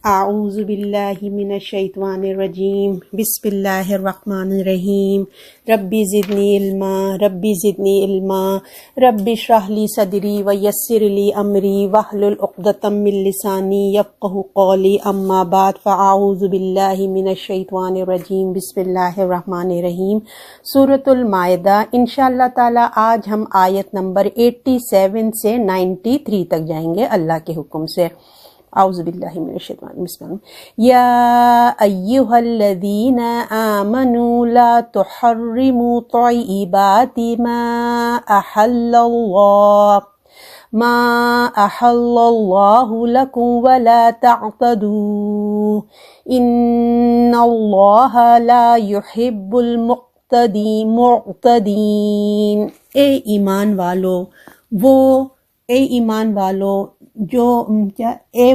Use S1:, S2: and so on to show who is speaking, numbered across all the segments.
S1: اعوذ باللہ من الشیطان الرجیم بسم اللہ الرحمن الرحیم ربی زدنی علما ربی اشرح لی صدری ویسر لی امری واحلل عقدۃ من لسانی یفقہوا قولی اما بعد فاعوذ باللہ من الشیطان الرجیم بسم اللہ الرحمن الرحیم سورۃ المائدہ انشاءاللہ تعالی آج ہم آیت نمبر 87 سے 93 تک جائیں گے اللہ کے حکم سے۔ اعوذ باللہ من الشیطان بسم اللہ یا ایہا الذین آمنوا لا تحرموا طیبات ما احل اللہ لکم ولا تعتدوا ان اللہ لا يحب المعتدین۔ اے ایمان والو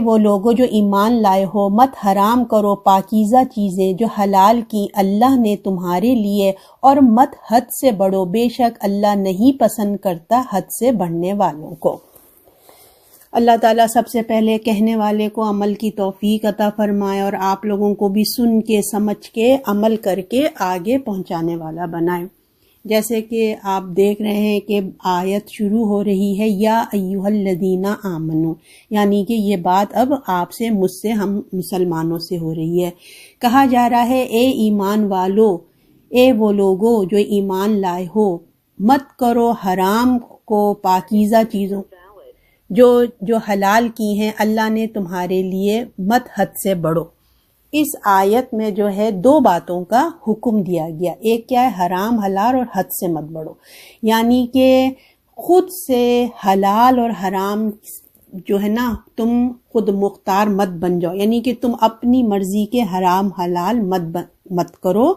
S1: وہ لوگوں جو ایمان لائے ہو، مت حرام کرو پاکیزہ چیزیں جو حلال کی اللہ نے تمہارے لیے، اور مت حد سے بڑھو، بے شک اللہ نہیں پسند کرتا حد سے بڑھنے والوں کو۔ اللہ تعالیٰ سب سے پہلے کہنے والے کو عمل کی توفیق عطا فرمائے اور آپ لوگوں کو بھی سن کے سمجھ کے عمل کر کے آگے پہنچانے والا بنائے۔ جیسے کہ آپ دیکھ رہے ہیں کہ آیت شروع ہو رہی ہے یا ایھا الذین آمنو، یعنی کہ یہ بات اب آپ سے مجھ سے ہم مسلمانوں سے ہو رہی ہے۔ کہا جا رہا ہے اے ایمان والو، اے وہ لوگو جو ایمان لائے ہو، مت کرو حرام کو پاکیزہ چیزوں جو حلال کی ہیں اللہ نے تمہارے لیے، مت حد سے بڑھو۔ اس آیت میں جو ہے دو باتوں کا حکم دیا گیا، ایک کیا ہے حرام حلال، اور حد سے مت بڑھو، یعنی کہ خود سے حلال اور حرام جو ہے نا تم خود مختار مت بن جاؤ، یعنی کہ تم اپنی مرضی کے حرام حلال مت کرو۔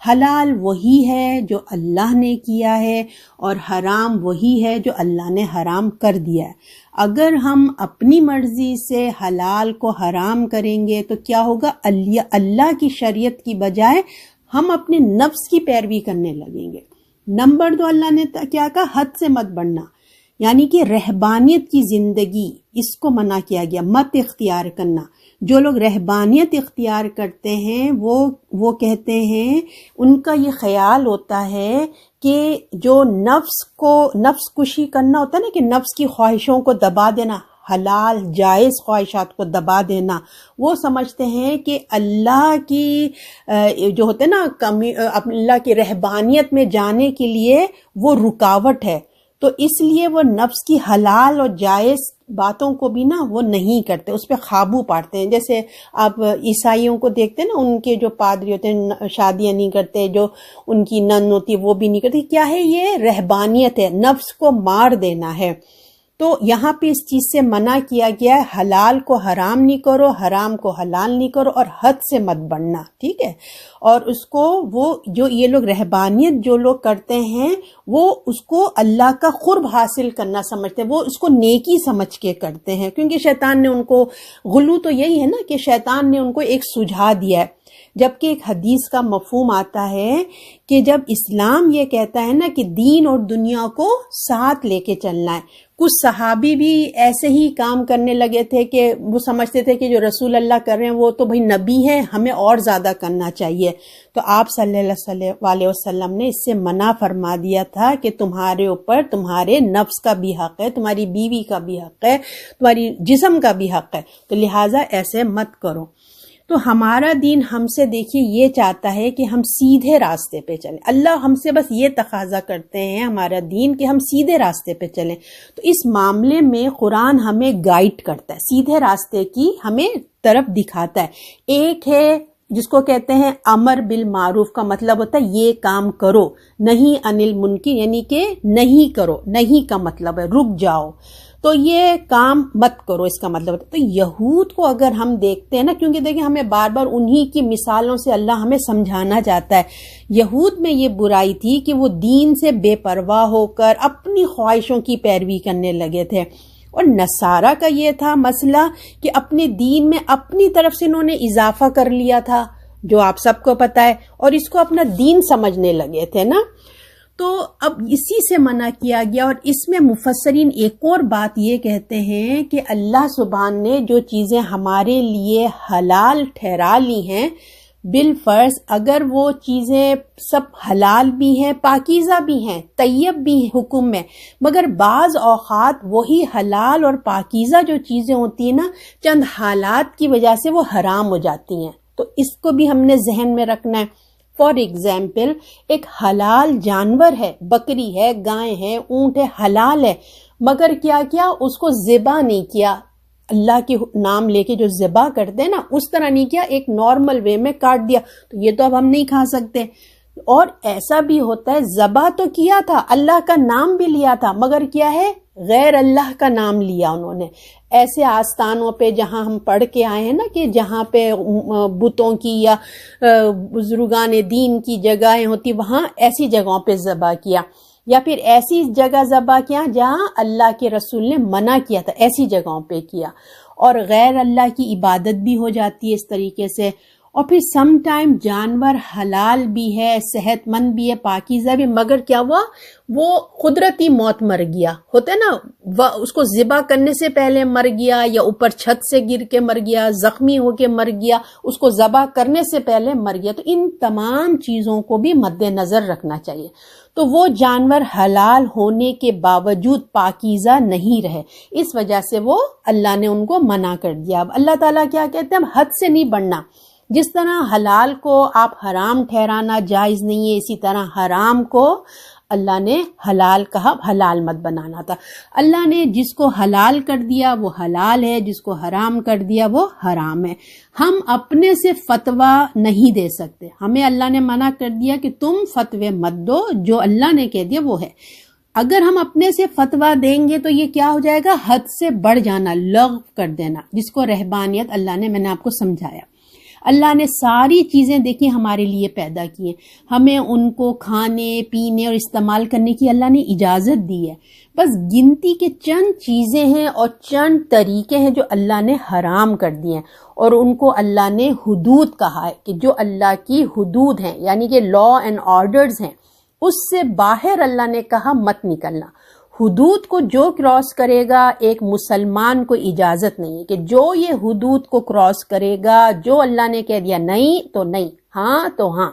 S1: حلال وہی ہے جو اللہ نے کیا ہے اور حرام وہی ہے جو اللہ نے حرام کر دیا ہے۔ اگر ہم اپنی مرضی سے حلال کو حرام کریں گے تو کیا ہوگا؟ اللہ کی شریعت کی بجائے ہم اپنے نفس کی پیروی کرنے لگیں گے۔ نمبر 2، اللہ نے کیا کہا؟ حد سے مت بڑھنا، یعنی کہ رہبانیت کی زندگی، اس کو منع کیا گیا، مت اختیار کرنا۔ جو لوگ رہبانیت اختیار کرتے ہیں وہ کہتے ہیں، ان کا یہ خیال ہوتا ہے کہ جو نفس کشی کرنا ہوتا ہے نا، کہ نفس کی خواہشوں کو دبا دینا، حلال جائز خواہشات کو دبا دینا، وہ سمجھتے ہیں کہ اللہ کی جو ہوتے نا اللہ کی رہبانیت میں جانے کے لیے وہ رکاوٹ ہے، تو اس لیے وہ نفس کی حلال اور جائز باتوں کو بھی نا وہ نہیں کرتے، اس پہ قابو پاتے ہیں۔ جیسے آپ عیسائیوں کو دیکھتے ہیں نا، ان کے جو پادری ہوتے ہیں شادیاں نہیں کرتے، جو ان کی نن ہوتی ہے وہ بھی نہیں کرتے۔ کیا ہے؟ یہ رہبانیت ہے، نفس کو مار دینا ہے۔ تو یہاں پہ اس چیز سے منع کیا گیا ہے، حلال کو حرام نہیں کرو، حرام کو حلال نہیں کرو، اور حد سے مت بڑھنا، ٹھیک ہے؟ اور اس کو وہ جو یہ لوگ رہبانیت جو لوگ کرتے ہیں وہ اس کو اللہ کا قرب حاصل کرنا سمجھتے ہیں، وہ اس کو نیکی سمجھ کے کرتے ہیں، کیونکہ شیطان نے ان کو غلو تو یہی ہے نا کہ شیطان نے ان کو ایک سجھا دیا ہے۔ جبکہ ایک حدیث کا مفہوم آتا ہے کہ جب اسلام یہ کہتا ہے نا کہ دین اور دنیا کو ساتھ لے کے چلنا ہے، کچھ صحابی بھی ایسے ہی کام کرنے لگے تھے کہ وہ سمجھتے تھے کہ جو رسول اللہ کر رہے ہیں وہ تو بھائی نبی ہیں، ہمیں اور زیادہ کرنا چاہیے، تو آپ صلی اللہ علیہ وسلم نے اس سے منع فرما دیا تھا کہ تمہارے اوپر تمہارے نفس کا بھی حق ہے، تمہاری بیوی کا بھی حق ہے، تمہاری جسم کا بھی حق ہے، تو لہٰذا ایسے مت کرو۔ تو ہمارا دین ہم سے دیکھیے یہ چاہتا ہے کہ ہم سیدھے راستے پہ چلیں، اللہ ہم سے بس یہ تقاضا کرتے ہیں ہمارا دین کہ ہم سیدھے راستے پہ چلیں۔ تو اس معاملے میں قرآن ہمیں گائیڈ کرتا ہے، سیدھے راستے کی ہمیں طرف دکھاتا ہے۔ ایک ہے جس کو کہتے ہیں امر بالمعروف، کا مطلب ہوتا ہے یہ کام کرو، نہیں عن المنکر، یعنی کہ نہیں کرو، نہیں کا مطلب ہے رک جاؤ، تو یہ کام مت کرو، اس کا مطلب ہے۔ تو یہود کو اگر ہم دیکھتے ہیں نا، کیونکہ دیکھیں ہمیں بار بار انہی کی مثالوں سے اللہ ہمیں سمجھانا چاہتا ہے، یہود میں یہ برائی تھی کہ وہ دین سے بے پرواہ ہو کر اپنی خواہشوں کی پیروی کرنے لگے تھے، اور نصارہ کا یہ تھا مسئلہ کہ اپنے دین میں اپنی طرف سے انہوں نے اضافہ کر لیا تھا، جو آپ سب کو پتہ ہے، اور اس کو اپنا دین سمجھنے لگے تھے نا۔ تو اب اسی سے منع کیا گیا. اور اس میں مفسرین ایک اور بات یہ کہتے ہیں کہ اللہ سبحان نے جو چیزیں ہمارے لیے حلال ٹھہرا لی ہیں بالفرض اگر وہ چیزیں سب حلال بھی ہیں پاکیزہ بھی ہیں طیب بھی ہیں حکم میں، مگر بعض اوقات وہی حلال اور پاکیزہ جو چیزیں ہوتی ہیں نا چند حالات کی وجہ سے وہ حرام ہو جاتی ہیں، تو اس کو بھی ہم نے ذہن میں رکھنا ہے. فار ایگزامپل ایک حلال جانور ہے، بکری ہے، گائے ہے، اونٹ ہے، حلال ہے، مگر کیا اس کو ذبح نہیں کیا، اللہ کے نام لے کے جو ذبح کرتے ہیں نا اس طرح نہیں کیا، ایک نارمل وے میں کاٹ دیا، تو یہ تو اب ہم نہیں کھا سکتے. اور ایسا بھی ہوتا ہے ذبح تو کیا تھا، اللہ کا نام بھی لیا تھا، مگر کیا ہے غیر اللہ کا نام لیا انہوں نے. ایسے آستانوں پہ جہاں ہم پڑھ کے آئے ہیں نا کہ جہاں پہ بتوں کی یا بزرگان دین کی جگہیں ہوتی وہاں ایسی جگہوں پہ ذبح کیا، یا پھر ایسی جگہ ذبح کیا جہاں اللہ کے رسول نے منع کیا تھا، ایسی جگہوں پہ کیا، اور غیر اللہ کی عبادت بھی ہو جاتی ہے اس طریقے سے. اور پھر سم ٹائم جانور حلال بھی ہے، صحت مند بھی ہے، پاکیزہ بھی، مگر کیا ہوا وہ قدرتی موت مر گیا، ہوتا ہے نا اس کو ذبح کرنے سے پہلے مر گیا، یا اوپر چھت سے گر کے مر گیا، زخمی ہو کے مر گیا، اس کو ذبح کرنے سے پہلے مر گیا. تو ان تمام چیزوں کو بھی مد نظر رکھنا چاہیے. تو وہ جانور حلال ہونے کے باوجود پاکیزہ نہیں رہے، اس وجہ سے وہ اللہ نے ان کو منع کر دیا. اب اللہ تعالیٰ کیا کہتے ہیں، حد سے نہیں بڑھنا. جس طرح حلال کو آپ حرام ٹھہرانا جائز نہیں ہے، اسی طرح حرام کو اللہ نے حلال کہا، حلال مت بنانا تھا. اللہ نے جس کو حلال کر دیا وہ حلال ہے، جس کو حرام کر دیا وہ حرام ہے. ہم اپنے سے فتویٰ نہیں دے سکتے، ہمیں اللہ نے منع کر دیا کہ تم فتوے مت دو، جو اللہ نے کہہ دیا وہ ہے. اگر ہم اپنے سے فتویٰ دیں گے تو یہ کیا ہو جائے گا، حد سے بڑھ جانا، لغو کر دینا، جس کو رہبانیت اللہ نے، میں نے آپ کو سمجھایا. اللہ نے ساری چیزیں دیکھی ہمارے لیے پیدا کی ہیں، ہمیں ان کو کھانے پینے اور استعمال کرنے کی اللہ نے اجازت دی ہے. بس گنتی کے چند چیزیں ہیں اور چند طریقے ہیں جو اللہ نے حرام کر دیے ہیں، اور ان کو اللہ نے حدود کہا ہے کہ جو اللہ کی حدود ہیں یعنی کہ لا اینڈ آرڈرز ہیں، اس سے باہر اللہ نے کہا مت نکلنا. حدود کو جو کراس کرے گا ایک مسلمان کو اجازت نہیں ہے کہ جو یہ حدود کو کراس کرے گا، جو اللہ نے کہہ دیا نہیں تو نہیں، ہاں تو ہاں.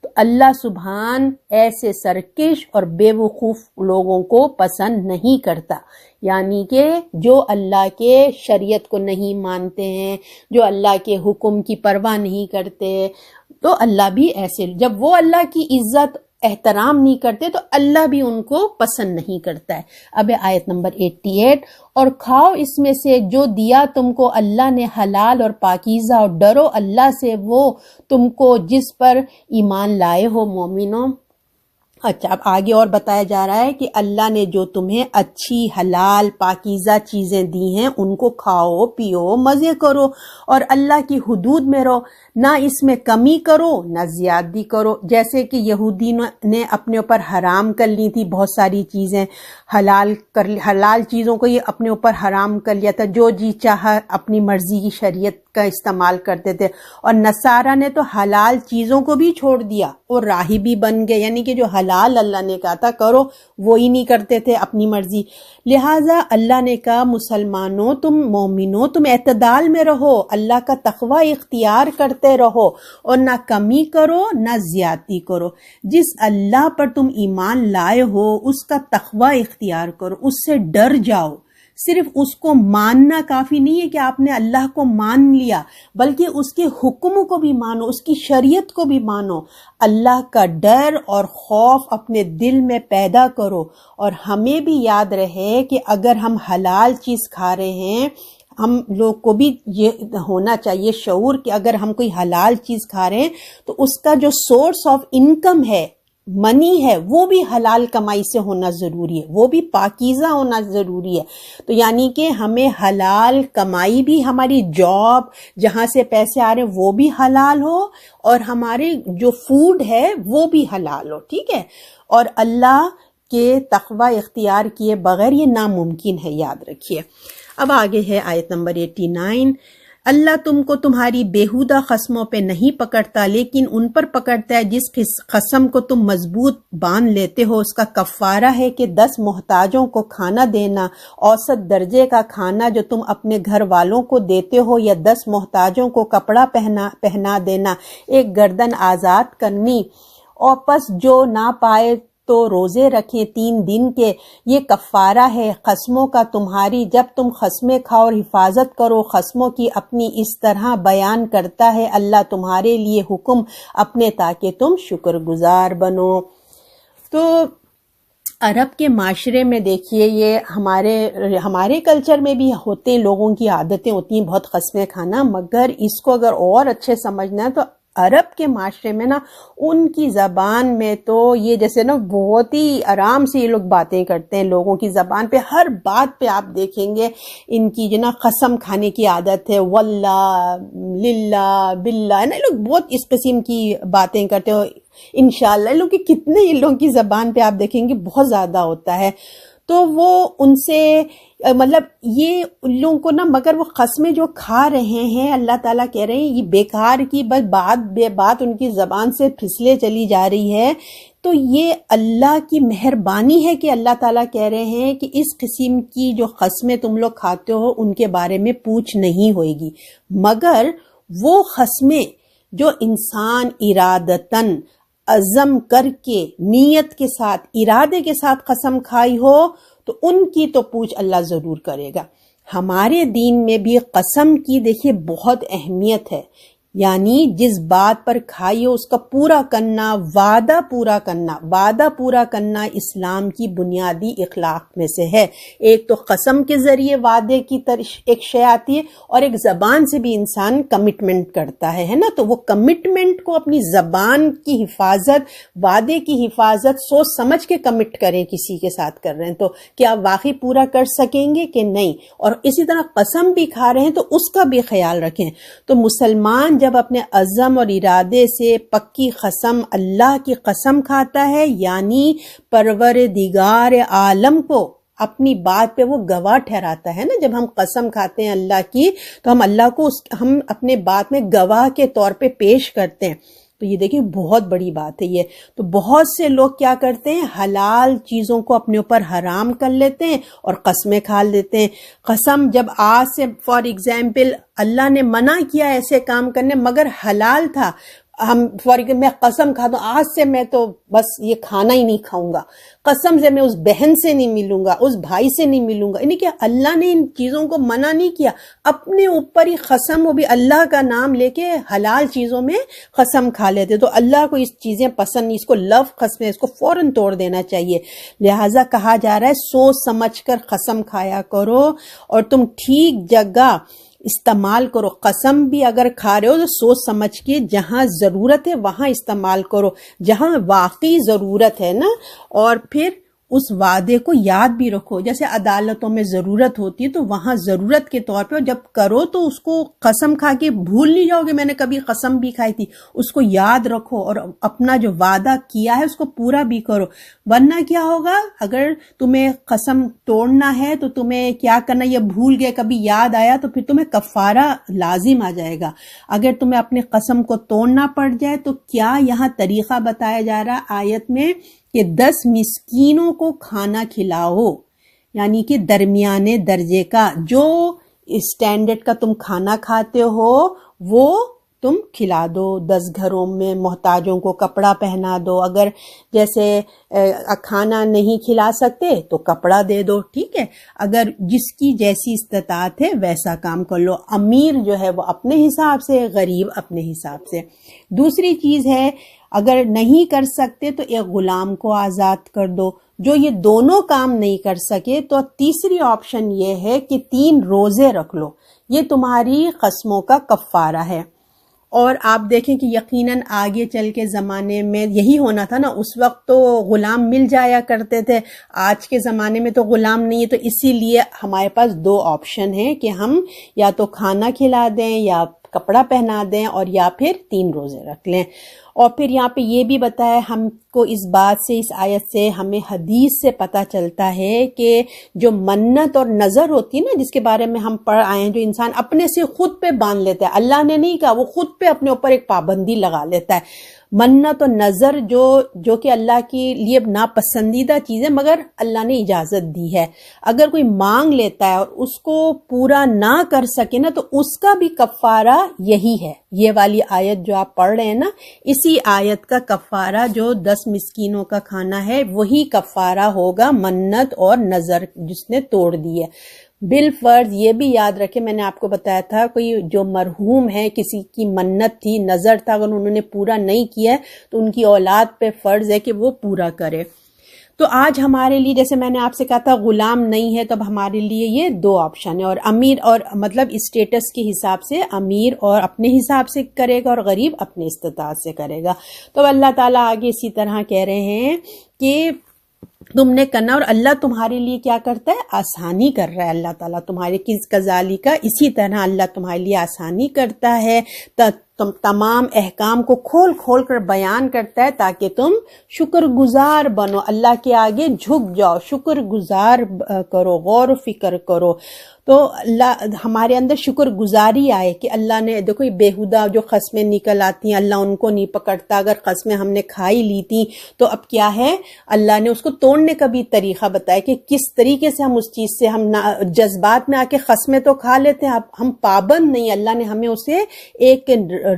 S1: تو اللہ سبحان ایسے سرکش اور بے وقوف لوگوں کو پسند نہیں کرتا، یعنی کہ جو اللہ کے شریعت کو نہیں مانتے ہیں، جو اللہ کے حکم کی پرواہ نہیں کرتے. تو اللہ بھی ایسے، جب وہ اللہ کی عزت احترام نہیں کرتے تو اللہ بھی ان کو پسند نہیں کرتا ہے. اب آیت نمبر 88، اور کھاؤ اس میں سے جو دیا تم کو اللہ نے حلال اور پاکیزہ، اور ڈرو اللہ سے وہ تم کو جس پر ایمان لائے ہو مومنوں. اچھا اب آگے اور بتایا جا رہا ہے کہ اللہ نے جو تمہیں اچھی حلال پاکیزہ چیزیں دی ہیں ان کو کھاؤ پیو مزے کرو، اور اللہ کی حدود میں رہو، نہ اس میں کمی کرو نہ زیادتی کرو. جیسے کہ یہودی نے اپنے اوپر حرام کر لی تھی بہت ساری چیزیں، حلال چیزوں کو یہ اپنے اوپر حرام کر لیا تھا، جو جی چاہا اپنی مرضی کی شریعت کا استعمال کرتے تھے. اور نصارہ نے تو حلال چیزوں کو بھی چھوڑ دیا اور راہبی بن گئے، یعنی کہ جو حلال اللہ نے کہا تھا کرو وہی نہیں کرتے تھے اپنی مرضی. لہٰذا اللہ نے کہا مسلمانوں، تم مومنوں، تم اعتدال میں رہو، اللہ کا تقوی اختیار کرتے رہو، اور نہ کمی کرو نہ زیادتی کرو. جس اللہ پر تم ایمان لائے ہو اس کا تقوی اختیار کرو، اس سے ڈر جاؤ. صرف اس کو ماننا کافی نہیں ہے کہ آپ نے اللہ کو مان لیا، بلکہ اس کے حکم کو بھی مانو، اس کی شریعت کو بھی مانو. اللہ کا ڈر اور خوف اپنے دل میں پیدا کرو. اور ہمیں بھی یاد رہے کہ اگر ہم حلال چیز کھا رہے ہیں، ہم لوگ کو بھی یہ ہونا چاہیے شعور کہ اگر ہم کوئی حلال چیز کھا رہے ہیں تو اس کا جو سورس آف انکم ہے، منی ہے، وہ بھی حلال کمائی سے ہونا ضروری ہے، وہ بھی پاکیزہ ہونا ضروری ہے. تو یعنی کہ ہمیں حلال کمائی بھی، ہماری جاب جہاں سے پیسے آ رہے ہیں وہ بھی حلال ہو، اور ہمارے جو فوڈ ہے وہ بھی حلال ہو، ٹھیک ہے. اور اللہ کے تقوی اختیار کیے بغیر یہ ناممکن ہے، یاد رکھیے. اب آگے ہے آیت نمبر 89، اللہ تم کو تمہاری بیہودہ قسموں پہ نہیں پکڑتا، لیکن ان پر پکڑتا ہے جس قسم کو تم مضبوط باندھ لیتے ہو۔ اس کا کفارہ ہے کہ 10 محتاجوں کو کھانا دینا، اوسط درجے کا کھانا جو تم اپنے گھر والوں کو دیتے ہو، یا 10 محتاجوں کو کپڑا پہنا دینا، ایک گردن آزاد کرنی۔ اور پس جو نہ پائے تو روزے رکھیں 3 دن کے، یہ کفارہ ہے قسموں کا تمہاری جب تم قسمیں کھاؤ، اور حفاظت کرو قسموں کی اپنی، اس طرح بیان کرتا ہے اللہ تمہارے لیے حکم اپنے تاکہ تم شکر گزار بنو۔ تو عرب کے معاشرے میں دیکھیے، یہ ہمارے کلچر میں بھی ہوتے ہیں، لوگوں کی عادتیں ہوتی ہیں بہت قسمیں کھانا، مگر اس کو اگر اور اچھے سمجھنا ہے تو عرب کے معاشرے میں نا، ان کی زبان میں تو یہ جیسے نا بہت ہی آرام سے یہ لوگ باتیں کرتے ہیں، لوگوں کی زبان پہ ہر بات پہ آپ دیکھیں گے ان کی جو نا قسم کھانے کی عادت ہے، واللہ، للہ، باللہ، نا لوگ بہت اس قسم کی باتیں کرتے ہو، انشاءاللہ، لوگ کی کتنے ان لوگوں کی زبان پہ آپ دیکھیں گے بہت زیادہ ہوتا ہے۔ تو وہ ان سے مطلب یہ ان لوگوں کو نا، مگر وہ قسمیں جو کھا رہے ہیں اللہ تعالیٰ کہہ رہے ہیں یہ بیکار کی بس بات ان کی زبان سے پھسلے چلی جا رہی ہے۔ تو یہ اللہ کی مہربانی ہے کہ اللہ تعالیٰ کہہ رہے ہیں کہ اس قسم کی جو قسمیں تم لوگ کھاتے ہو ان کے بارے میں پوچھ نہیں ہوئے گی، مگر وہ قسمیں جو انسان ارادتاً عزم کر کے نیت کے ساتھ ارادے کے ساتھ قسم کھائی ہو تو ان کی تو پوچھ اللہ ضرور کرے گا۔ ہمارے دین میں بھی قسم کی دیکھیے بہت اہمیت ہے، یعنی جس بات پر کھائی ہو اس کا پورا کرنا، وعدہ پورا کرنا اسلام کی بنیادی اخلاق میں سے ہے۔ ایک تو قسم کے ذریعے وعدے کی ایک شے آتی ہے، اور ایک زبان سے بھی انسان کمٹمنٹ کرتا ہے نا، تو وہ کمٹمنٹ کو اپنی زبان کی حفاظت، وعدے کی حفاظت سوچ سمجھ کے کمٹ کریں، کسی کے ساتھ کر رہے ہیں تو کیا واقعی پورا کر سکیں گے کہ نہیں، اور اسی طرح قسم بھی کھا رہے ہیں تو اس کا بھی خیال رکھیں۔ تو مسلمان جب اپنے عزم اور ارادے سے پکی قسم، اللہ کی قسم کھاتا ہے، یعنی پروردگار عالم کو اپنی بات پہ وہ گواہ ٹھہراتا ہے نا، جب ہم قسم کھاتے ہیں اللہ کی تو ہم اللہ کو ہم اپنے بات میں گواہ کے طور پہ پیش کرتے ہیں۔ تو یہ دیکھیں بہت بڑی بات ہے یہ۔ تو بہت سے لوگ کیا کرتے ہیں، حلال چیزوں کو اپنے اوپر حرام کر لیتے ہیں اور قسمیں کھا لیتے ہیں۔ قسم جب آج سے فار ایگزامپل اللہ نے منع کیا ایسے کام کرنے مگر حلال تھا، میں قسم کھاتا ہوں آج سے میں تو بس یہ کھانا ہی نہیں کھاؤں گا، قسم سے میں اس بہن سے نہیں ملوں گا، اس بھائی سے نہیں ملوں گا، یعنی کہ اللہ نے ان چیزوں کو منع نہیں کیا، اپنے اوپر ہی قسم، وہ بھی اللہ کا نام لے کے حلال چیزوں میں قسم کھا لیتے۔ تو اللہ کو اس چیزیں پسند نہیں، اس کو لو قسمیں، اس کو فوراً توڑ دینا چاہیے۔ لہٰذا کہا جا رہا ہے سوچ سمجھ کر قسم کھایا کرو، اور تم ٹھیک جگہ استعمال کرو۔ قسم بھی اگر کھا رہے ہو تو سوچ سمجھ کے، جہاں ضرورت ہے وہاں استعمال کرو، جہاں واقعی ضرورت ہے نا، اور پھر اس وعدے کو یاد بھی رکھو۔ جیسے عدالتوں میں ضرورت ہوتی ہے تو وہاں ضرورت کے طور پہ جب کرو تو اس کو قسم کھا کے بھول نہیں جاؤ گے میں نے کبھی قسم بھی کھائی تھی، اس کو یاد رکھو اور اپنا جو وعدہ کیا ہے اس کو پورا بھی کرو۔ ورنہ کیا ہوگا، اگر تمہیں قسم توڑنا ہے تو تمہیں کیا کرنا، یہ بھول گئے کبھی یاد آیا تو پھر تمہیں کفارہ لازم آ جائے گا۔ اگر تمہیں اپنے قسم کو توڑنا پڑ جائے تو کیا یہاں طریقہ بتایا جا رہا آیت میں کہ 10 مسکینوں کو کھانا کھلاؤ، یعنی کہ درمیانے درجے کا، جو اسٹینڈرڈ کا تم کھانا کھاتے ہو وہ تم کھلا دو۔ 10 گھروں میں محتاجوں کو کپڑا پہنا دو، اگر جیسے کھانا نہیں کھلا سکتے تو کپڑا دے دو، ٹھیک ہے، اگر جس کی جیسی استطاعت ہے ویسا کام کر لو، امیر جو ہے وہ اپنے حساب سے، غریب اپنے حساب سے۔ دوسری چیز ہے اگر نہیں کر سکتے تو ایک غلام کو آزاد کر دو۔ جو یہ دونوں کام نہیں کر سکے تو تیسری آپشن یہ ہے کہ 3 روزے رکھ لو، یہ تمہاری قسموں کا کفارہ ہے۔ اور آپ دیکھیں کہ یقیناً آگے چل کے زمانے میں یہی ہونا تھا نا، اس وقت تو غلام مل جایا کرتے تھے، آج کے زمانے میں تو غلام نہیں ہے، تو اسی لیے ہمارے پاس 2 آپشن ہیں کہ ہم یا تو کھانا کھلا دیں یا کپڑا پہنا دیں اور یا پھر 3 روزے رکھ لیں۔ اور پھر یہاں پہ یہ بھی بتایا ہم کو اس بات سے، اس آیت سے ہمیں حدیث سے پتہ چلتا ہے کہ جو منت اور نظر ہوتی ہے نا، جس کے بارے میں ہم پڑھ آئے ہیں، جو انسان اپنے سے خود پہ باندھ لیتا ہے، اللہ نے نہیں کہا، وہ خود پہ اپنے اوپر ایک پابندی لگا لیتا ہے۔ منت اور نظر جو کہ اللہ کے لیے ناپسندیدہ چیز ہے مگر اللہ نے اجازت دی ہے، اگر کوئی مانگ لیتا ہے اور اس کو پورا نہ کر سکے نا، تو اس کا بھی کفارہ یہی ہے۔ یہ والی آیت جو آپ پڑھ رہے ہیں نا، اسی آیت کا کفارہ جو 10 مسکینوں کا کھانا ہے، وہی کفارہ ہوگا منت اور نظر جس نے توڑ دی ہے۔ بالفرض یہ بھی یاد رکھے، میں نے آپ کو بتایا تھا، کوئی جو مرحوم ہے، کسی کی منت تھی، نظر تھا، اگر انہوں نے پورا نہیں کیا ہے تو ان کی اولاد پہ فرض ہے کہ وہ پورا کرے۔ تو آج ہمارے لیے، جیسے میں نے آپ سے کہا تھا غلام نہیں ہے، تب ہمارے لیے یہ 2 آپشن ہے، اور امیر اور مطلب اسٹیٹس کے حساب سے امیر اور اپنے حساب سے کرے گا، اور غریب اپنے استطاعت سے کرے گا۔ تو اللہ تعالیٰ آگے اسی طرح کہہ رہے ہیں کہ تم نے کرنا، اور اللہ تمہارے لیے کیا کرتا ہے؟ آسانی کر رہا ہے۔ اللہ تعالیٰ تمہارے کس کذالک کا، اسی طرح اللہ تمہارے لیے آسانی کرتا ہے، تمام احکام کو کھول کھول کر بیان کرتا ہے تاکہ تم شکر گزار بنو، اللہ کے آگے جھک جاؤ، شکر گزار کرو، غور و فکر کرو، تو اللہ ہمارے اندر شکر گزاری آئے کہ اللہ نے، دیکھو یہ بیہودہ جو قسمیں نکل آتی ہیں اللہ ان کو نہیں پکڑتا، اگر قسمیں ہم نے کھائی لی تھی تو اب کیا ہے، اللہ نے اس کو توڑنے کا بھی طریقہ بتایا کہ کس طریقے سے ہم اس چیز سے، ہم جذبات میں آ کے قسمیں تو کھا لیتے ہیں، اب ہم پابند نہیں، اللہ نے ہمیں اسے ایک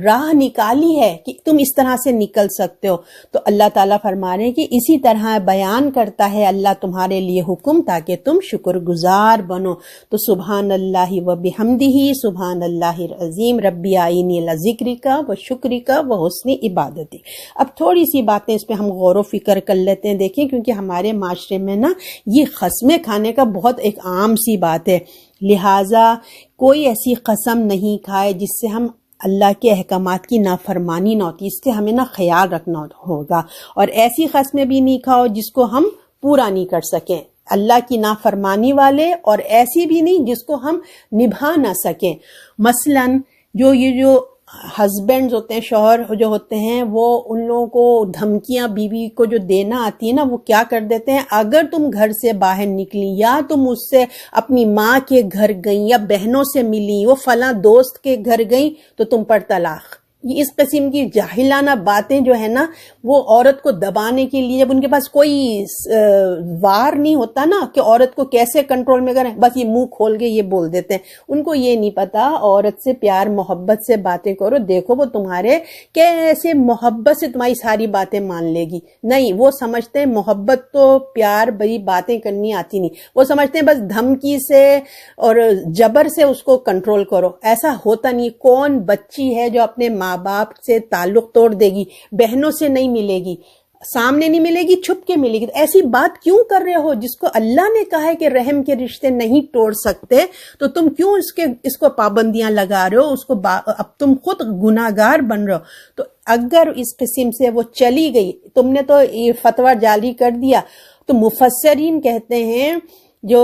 S1: راہ نکالی ہے کہ تم اس طرح سے نکل سکتے ہو۔ تو اللہ تعالیٰ فرما رہے ہیں کہ اسی طرح بیان کرتا ہے اللہ تمہارے لیے حکم تاکہ تم شکر گزار بنو۔ تو سبحان اللہ و بحمدہ، سبحان اللہ العظیم، ربی آئینی لذکرک و شکرک و حسن عبادتی۔ اب تھوڑی سی باتیں اس پہ ہم غور و فکر کر لیتے ہیں، دیکھیں کیونکہ ہمارے معاشرے میں نا یہ قسمیں کھانے کا بہت ایک عام سی بات ہے، لہٰذا کوئی ایسی قسم نہیں کھائے جس سے ہم اللہ کے احکامات کی نافرمانی نہ ہوتی، اس سے ہمیں نا خیال رکھنا ہوگا، اور ایسی قسمیں بھی نہیں کھاؤ جس کو ہم پورا نہیں کر سکیں، اللہ کی نافرمانی والے، اور ایسی بھی نہیں جس کو ہم نبھا نہ سکیں۔ مثلاً جو ہسبینڈز ہوتے ہیں، شوہر جو ہوتے ہیں، وہ ان لوگوں کو دھمکیاں بیوی کو جو دینا آتی ہے نا، وہ کیا کر دیتے ہیں، اگر تم گھر سے باہر نکلی یا تم اس سے اپنی ماں کے گھر گئیں یا بہنوں سے ملی، وہ فلاں دوست کے گھر گئیں تو تم پر طلاق۔ یہ اس قسم کی جاہلانہ باتیں جو ہے نا، وہ عورت کو دبانے کے لیے، جب ان کے پاس کوئی وار نہیں ہوتا نا کہ عورت کو کیسے کنٹرول میں کریں، بس یہ منہ کھول کے یہ بول دیتے ہیں، ان کو یہ نہیں پتا عورت سے پیار محبت سے باتیں کرو، دیکھو وہ تمہارے کیسے محبت سے تمہاری ساری باتیں مان لے گی۔ نہیں، وہ سمجھتے ہیں محبت تو پیار بڑی باتیں کرنی آتی نہیں، وہ سمجھتے ہیں بس دھمکی سے اور جبر سے اس کو کنٹرول کرو، ایسا ہوتا نہیں۔ کون بچی ہے جو اپنے ماں باپ سے تعلق توڑ دے گی، بہنوں سے نہیں ملے گی، سامنے نہیں ملے گی، چھپ کے ملے گی؟ تو ایسی بات کیوں کر رہے ہو؟ جس کو اللہ نے کہا ہے کہ رحم کے رشتے نہیں توڑ سکتے، تو تم کیوں اس کو پابندیاں لگا رہے ہو؟ اس کو اب تم خود گناہگار بن رہے ہو۔ تو اگر اس قسم سے وہ چلی گئی، تم نے تو یہ فتویٰ جاری کر دیا، تو مفسرین کہتے ہیں، جو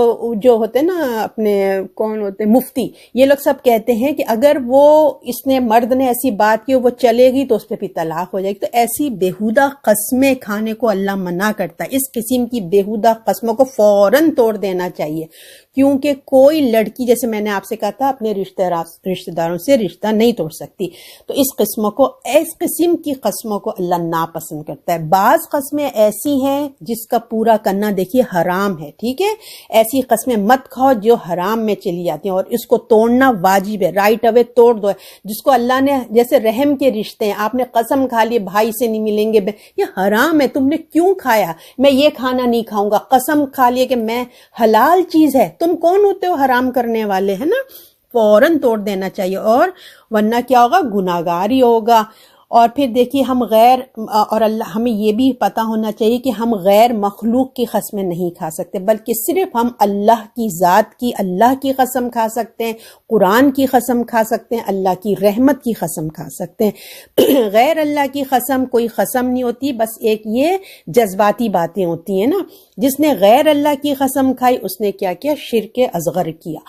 S1: ہوتے ہیں نا اپنے، کون ہوتے ہیں، مفتی، یہ لوگ سب کہتے ہیں کہ اگر وہ اس نے، مرد نے ایسی بات کی، وہ چلے گی تو اس پہ بھی طلاق ہو جائے گی۔ تو ایسی بیہودہ قسمیں کھانے کو اللہ منع کرتا ہے، اس قسم کی بیہودہ قسموں کو فوراً توڑ دینا چاہیے، کیونکہ کوئی لڑکی، جیسے میں نے آپ سے کہا تھا، اپنے رشتہ داروں سے رشتہ نہیں توڑ سکتی۔ تو اس قسم کی قسموں کو اللہ ناپسند کرتا ہے۔ بعض قسمیں ایسی ہیں جس کا پورا کرنا دیکھیے حرام ہے، ٹھیک ہے، ایسی قسمیں مت کھاؤ جو حرام میں چلی جاتی ہیں، اور اس کو توڑنا واجب ہے، رائٹ اوے توڑ دو۔ جس کو اللہ نے، جیسے رحم کے رشتے ہیں، آپ نے قسم کھا لی بھائی سے نہیں ملیں گے، یہ حرام ہے، تم نے کیوں کھایا؟ میں یہ کھانا نہیں کھاؤں گا، قسم کھا لی کہ میں، حلال چیز ہے، تم کون ہوتے ہو حرام کرنے والے، ہے نا؟ فوراً توڑ دینا چاہیے، اور ورنہ کیا ہوگا، گناہگار ہی ہوگا۔ اور پھر دیکھیے ہم اور اللہ، ہمیں یہ بھی پتہ ہونا چاہیے کہ ہم غیر مخلوق کی قسمیں نہیں کھا سکتے، بلکہ صرف ہم اللہ کی ذات کی، اللہ کی قسم کھا سکتے ہیں، قرآن کی قسم کھا سکتے ہیں، اللہ کی رحمت کی قسم کھا سکتے ہیں۔ غیر اللہ کی قسم کوئی قسم نہیں ہوتی، بس ایک یہ جذباتی باتیں ہوتی ہیں نا۔ جس نے غیر اللہ کی قسم کھائی، اس نے کیا کیا؟ شرک اصغر کیا۔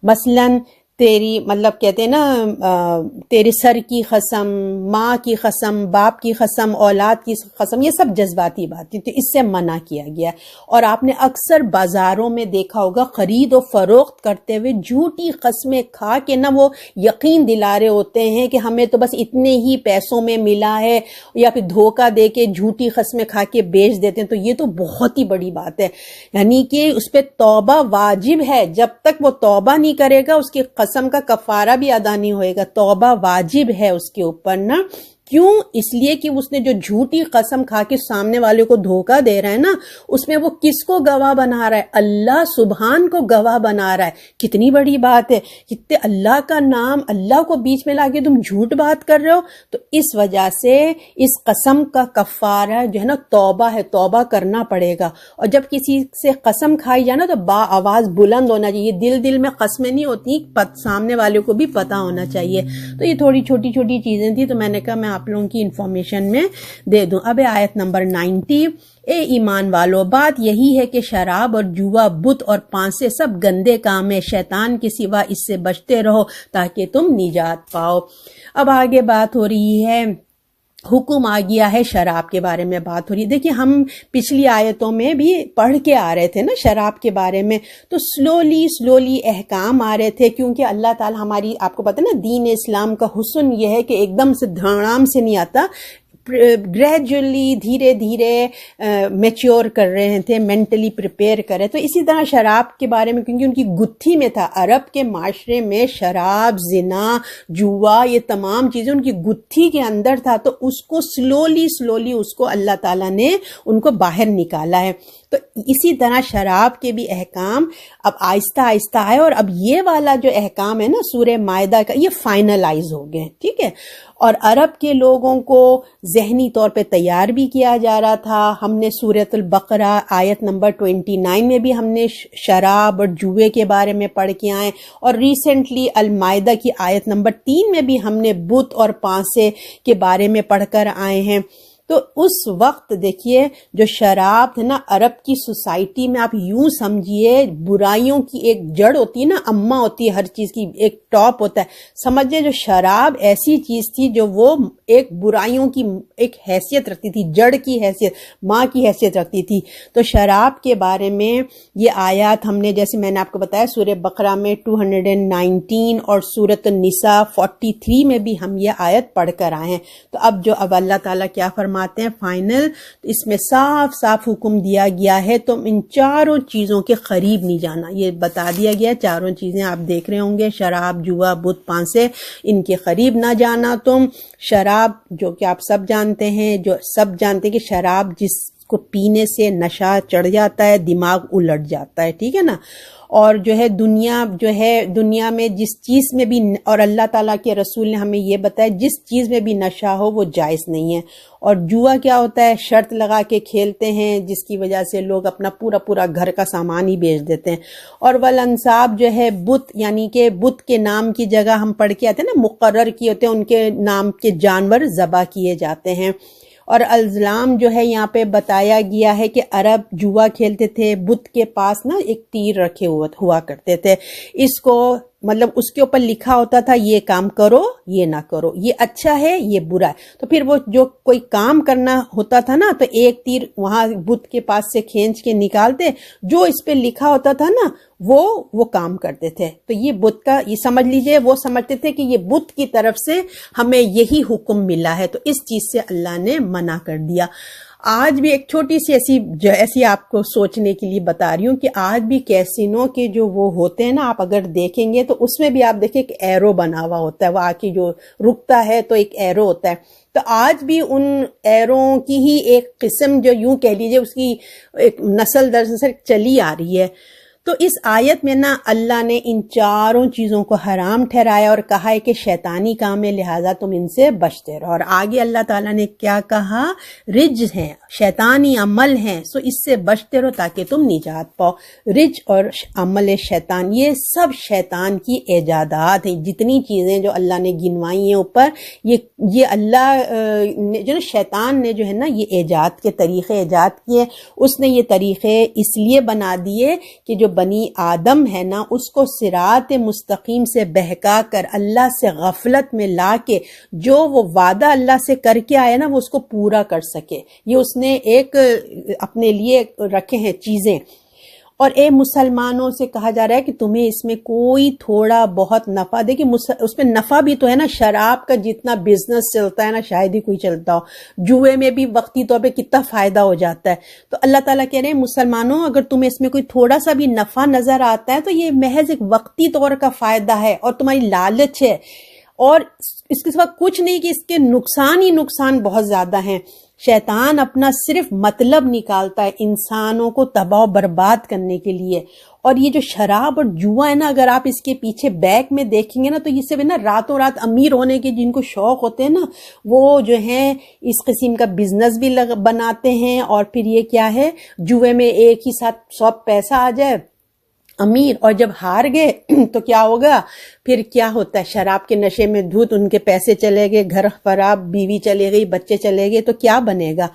S1: مثلاً تیری مطلب کہتے ہیں نا تیرے سر کی قسم، ماں کی قسم، باپ کی قسم، اولاد کی قسم، یہ سب جذباتی باتیں، تو اس سے منع کیا گیا۔ اور آپ نے اکثر بازاروں میں دیکھا ہوگا خرید و فروخت کرتے ہوئے جھوٹی قسمیں کھا کے نا وہ یقین دلا رہے ہوتے ہیں کہ ہمیں تو بس اتنے ہی پیسوں میں ملا ہے، یا پھر دھوکہ دے کے جھوٹی قسمیں کھا کے بیچ دیتے ہیں۔ تو یہ تو بہت ہی بڑی بات ہے، یعنی کہ اس پہ توبہ واجب ہے۔ جب تک وہ توبہ نہیں کرے گا اس کی قسم کا کفارہ بھی ادا نہیں ہوئے گا۔ توبہ واجب ہے اس کے اوپر نا، کیوں؟ اس لیے کہ اس نے جو جھوٹی قسم کھا کے سامنے والے کو دھوکہ دے رہا ہے نا، اس میں وہ کس کو گواہ بنا رہا ہے؟ اللہ سبحان کو گواہ بنا رہا ہے۔ کتنی بڑی بات ہے، کتنے اللہ کا نام، اللہ کو بیچ میں لا کے تم جھوٹ بات کر رہے ہو۔ تو اس وجہ سے اس قسم کا کفارہ جو ہے نا توبہ ہے، توبہ کرنا پڑے گا۔ اور جب کسی سے قسم کھائی جائے نا تو با آواز بلند ہونا چاہیے، دل میں قسمیں نہیں ہوتی، سامنے والے کو بھی پتا ہونا چاہیے۔ تو یہ تھوڑی چھوٹی چھوٹی چیزیں تھی، تو میں نے کہا میں آپ لوگوں کی انفارمیشن میں دے دوں۔ اب آیت نمبر 90، اے ایمان والو، بات یہی ہے کہ شراب اور جوا، بت اور پانسے سب گندے کام ہے، شیطان کے سوا اس سے بچتے رہو تاکہ تم نجات پاؤ۔ اب آگے بات ہو رہی ہے، حکم آ گیا ہے شراب کے بارے میں بات ہو رہی ہے۔ دیکھیں ہم پچھلی آیتوں میں بھی پڑھ کے آ رہے تھے نا شراب کے بارے میں، تو سلولی احکام آ رہے تھے، کیونکہ اللہ تعالی ہماری، آپ کو پتہ نا دین اسلام کا حسن یہ ہے کہ ایک دم سے دھڑام سے نہیں آتا، گریجولی دھیرے دھیرے میچیور کر رہے تھے، مینٹلی پریپیئر کر رہے۔ تو اسی طرح شراب کے بارے میں، کیونکہ ان کی گتھی میں تھا، عرب کے معاشرے میں شراب، زنا، جوا، یہ تمام چیزیں ان کی گتھی کے اندر تھا، تو اس کو سلولی اس کو اللہ تعالیٰ نے ان کو باہر نکالا ہے۔ تو اسی طرح شراب کے بھی احکام اب آہستہ آہستہ آئے، اور اب یہ والا جو احکام ہے نا سورہ مائدہ کا، یہ فائنلائز ہو گئے، ٹھیک ہے۔ اور عرب کے لوگوں کو ذہنی طور پہ تیار بھی کیا جا رہا تھا۔ ہم نے سورۃ البقرہ آیت نمبر 29 میں بھی ہم نے شراب اور جوئے کے بارے میں پڑھ کے آئے، اور ریسنٹلی المائدہ کی آیت نمبر 3 میں بھی ہم نے بت اور پانسے کے بارے میں پڑھ کر آئے ہیں۔ تو اس وقت دیکھیے جو شراب تھا نا، عرب کی سوسائٹی میں آپ یوں سمجھیے برائیوں کی ایک جڑ ہوتی ہے نا، اماں ہوتی ہے ہر چیز کی، ایک ٹاپ ہوتا ہے، سمجھے جو شراب ایسی چیز تھی جو وہ ایک برائیوں کی ایک حیثیت رکھتی تھی، جڑ کی حیثیت، ماں کی حیثیت رکھتی تھی۔ تو شراب کے بارے میں یہ آیات ہم نے، جیسے میں نے آپ کو بتایا، سورہ بقرہ میں 219 اور سورۃ النساء 43 میں بھی ہم یہ آیت پڑھ کر آئے ہیں۔ تو اب اللہ تعالیٰ کیا فرماتے ہیں فائنل، اس میں صاف حکم دیا گیا ہے تم ان چاروں چیزوں کے قریب نہیں جانا۔ یہ بتا دیا گیا، چاروں چیزیں آپ دیکھ رہے ہوں گے، شراب، جوا، بت، پانسے، ان کے قریب نہ جانا تم۔ شراب جو کہ آپ سب جانتے ہیں، جو سب جانتے ہیں کہ شراب جس کو پینے سے نشہ چڑھ جاتا ہے، دماغ الٹ جاتا ہے، ٹھیک ہے نا۔ اور جو ہے دنیا میں جس چیز میں بھی، اور اللہ تعالیٰ کے رسول نے ہمیں یہ بتایا جس چیز میں بھی نشہ ہو وہ جائز نہیں ہے۔ اور جوا کیا ہوتا ہے؟ شرط لگا کے کھیلتے ہیں، جس کی وجہ سے لوگ اپنا پورا گھر کا سامان ہی بیچ دیتے ہیں۔ اور والانصاب جو ہے بت، یعنی کہ بت کے نام کی جگہ ہم پڑھ کے آتے ہیں نا، مقرر کیے ہوتے ہیں، ان کے نام کے جانور ذبح کیے جاتے ہیں۔ اور الزلام جو ہے یہاں پہ بتایا گیا ہے کہ عرب جوا کھیلتے تھے، بت کے پاس نا ایک تیر رکھے ہوا کرتے تھے، اس کو مطلب اس کے اوپر لکھا ہوتا تھا یہ کام کرو، یہ نہ کرو، یہ اچھا ہے، یہ برا ہے۔ تو پھر وہ جو کوئی کام کرنا ہوتا تھا نا، تو ایک تیر وہاں بت کے پاس سے کھینچ کے نکالتے، جو اس پہ لکھا ہوتا تھا نا وہ کام کرتے تھے۔ تو یہ بت کا، یہ سمجھ لیجئے، وہ سمجھتے تھے کہ یہ بت کی طرف سے ہمیں یہی حکم ملا ہے، تو اس چیز سے اللہ نے منع کر دیا۔ آج بھی ایک چھوٹی سی ایسی آپ کو سوچنے کے لیے بتا رہی ہوں کہ آج بھی کیسینو کے جو وہ ہوتے ہیں نا، آپ اگر دیکھیں گے تو اس میں بھی آپ دیکھیں ایک ایرو بنا ہوا ہوتا ہے، وہ آ کے جو رکتا ہے تو ایک ایرو ہوتا ہے۔ تو آج بھی ان ایرو کی ہی ایک قسم، جو یوں کہہ لیجئے اس کی ایک نسل در نسل چلی آ رہی ہے۔ تو اس آیت میں نا اللہ نے ان چاروں چیزوں کو حرام ٹھہرایا اور کہا ہے کہ شیطانی کام ہے، لہٰذا تم ان سے بچتے رہو۔ اور آگے اللہ تعالیٰ نے کیا کہا؟ رج ہیں، شیطانی عمل ہیں، سو اس سے بچتے رہو تاکہ تم نجات پاؤ۔ رج اور عمل شیطان، یہ سب شیطان کی ایجادات ہیں۔ جتنی چیزیں جو اللہ نے گنوائی ہیں اوپر، یہ اللہ نے جو شیطان نے جو ہے نا یہ ایجاد کے طریقے ایجاد کیے، اس نے یہ طریقے اس لیے بنا دیے کہ جو بنی آدم ہے نا اس کو صراط مستقیم سے بہکا کر اللہ سے غفلت میں لا کے جو وہ وعدہ اللہ سے کر کے آیا نا وہ اس کو پورا کر سکے، یہ اس نے ایک اپنے لیے رکھے ہیں چیزیں۔ اور اے مسلمانوں سے کہا جا رہا ہے کہ تمہیں اس میں کوئی تھوڑا بہت نفع، دیکھیں اس میں نفع بھی تو ہے نا، شراب کا جتنا بزنس چلتا ہے نا شاید ہی کوئی چلتا ہو، جوئے میں بھی وقتی طور پہ کتنا فائدہ ہو جاتا ہے۔ تو اللہ تعالیٰ کہہ رہے ہیں مسلمانوں اگر تمہیں اس میں کوئی تھوڑا سا بھی نفع نظر آتا ہے تو یہ محض ایک وقتی طور کا فائدہ ہے اور تمہاری لالچ ہے، اور اس کے سوا کچھ نہیں کہ اس کے نقصان ہی نقصان بہت زیادہ ہیں۔ شیطان اپنا صرف مطلب نکالتا ہے انسانوں کو تباہ و برباد کرنے کے لیے، اور یہ جو شراب اور جوا ہے نا اگر آپ اس کے پیچھے بیک میں دیکھیں گے نا تو یہ سب نا راتوں رات امیر ہونے کے جن کو شوق ہوتے ہیں نا وہ جو ہیں اس قسم کا بزنس بھی بناتے ہیں، اور پھر یہ کیا ہے جوے میں ایک ہی ساتھ سب پیسہ آ جائے امیر، اور جب ہار گئے تو کیا ہوگا، پھر کیا ہوتا ہے شراب کے نشے میں دھت ان کے پیسے چلے گئے، گھر خراب، بیوی چلے گئی، بچے چلے گئے، تو کیا بنے گا؟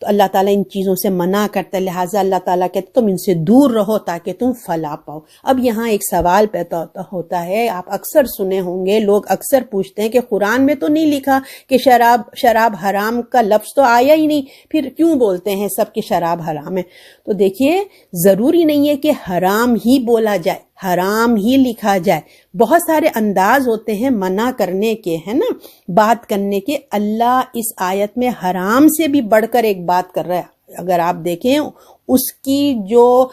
S1: تو اللہ تعالیٰ ان چیزوں سے منع کرتا ہے، لہٰذا اللہ تعالیٰ کہتے تم ان سے دور رہو تاکہ تم فلاح پاؤ۔ اب یہاں ایک سوال پیدا ہوتا ہے، آپ اکثر سنے ہوں گے، لوگ اکثر پوچھتے ہیں کہ قرآن میں تو نہیں لکھا کہ شراب حرام کا لفظ تو آیا ہی نہیں، پھر کیوں بولتے ہیں سب کہ شراب حرام ہے؟ تو دیکھیے ضروری نہیں ہے کہ حرام ہی بولا جائے، حرام ہی لکھا جائے، بہت سارے انداز ہوتے ہیں منع کرنے کے، ہے نا، بات کرنے کے۔ اللہ اس آیت میں حرام سے بھی بڑھ کر ایک بات کر رہا ہے، اگر آپ دیکھیں اس کی جو